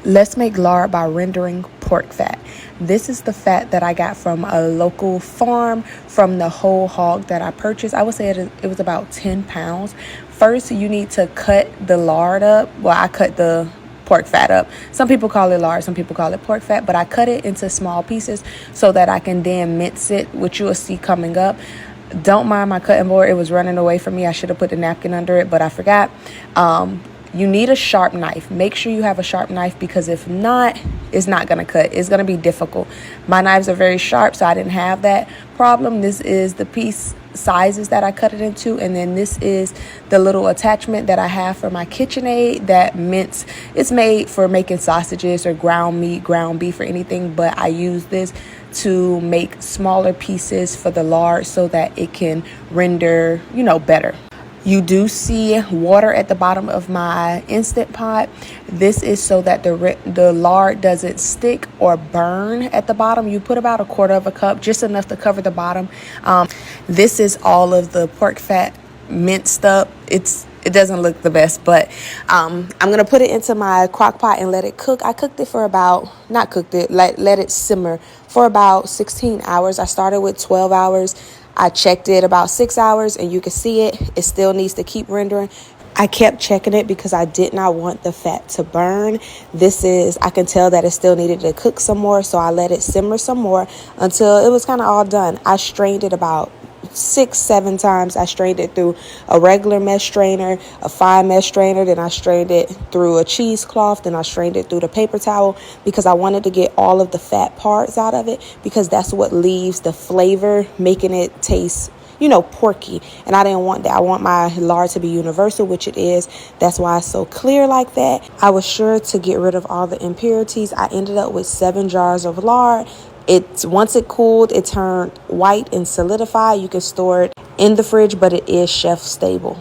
Let's make lard by rendering pork fat. This is the fat that I got from a local farm from the whole hog that I purchased. I would say it was about 10 pounds. First, you need to cut the lard up. Well, I cut the pork fat up. Some people call it lard, some people call it pork fat, but I cut it into small pieces so that I can then mince it, which you will see coming up. Don't mind my cutting board. It was running away from me. I should have put the napkin under it, but I forgot. You need a sharp knife. Make sure you have a sharp knife, because if not, it's not going to cut. It's going to be difficult. My knives are very sharp, so I didn't have that problem. This is the piece sizes that I cut it into, and then this is the little attachment that I have for my KitchenAid that mince. It's made for making sausages or ground meat, ground beef, or anything, but I use this to make smaller pieces for the lard so that it can render, better. You do see water at the bottom of my Instant Pot. This is so that the lard doesn't stick or burn at the bottom. You put about 1/4 cup, just enough to cover the bottom. This is all of the pork fat minced up. It doesn't look the best, but I'm going to put it into my crock pot and let it cook. I cooked it for let it simmer for about 16 hours. I started with 12 hours. I checked it about 6 hours, and you can see it still needs to keep rendering. I kept checking it because I did not want the fat to burn. I can tell that it still needed to cook some more, so I let it simmer some more until it was kind of all done. I strained it about 6-7 times. I strained it through a regular mesh strainer, a fine mesh strainer, then I strained it through a cheesecloth, then I strained it through the paper towel, because I wanted to get all of the fat parts out of it, because that's what leaves the flavor, making it taste porky. And I didn't want that. I want my lard to be universal, which it is. That's why it's so clear like that. I was sure to get rid of all the impurities. I ended up with 7 jars of lard. Once it cooled, it turned white and solidified. You can store it in the fridge, but it is shelf stable.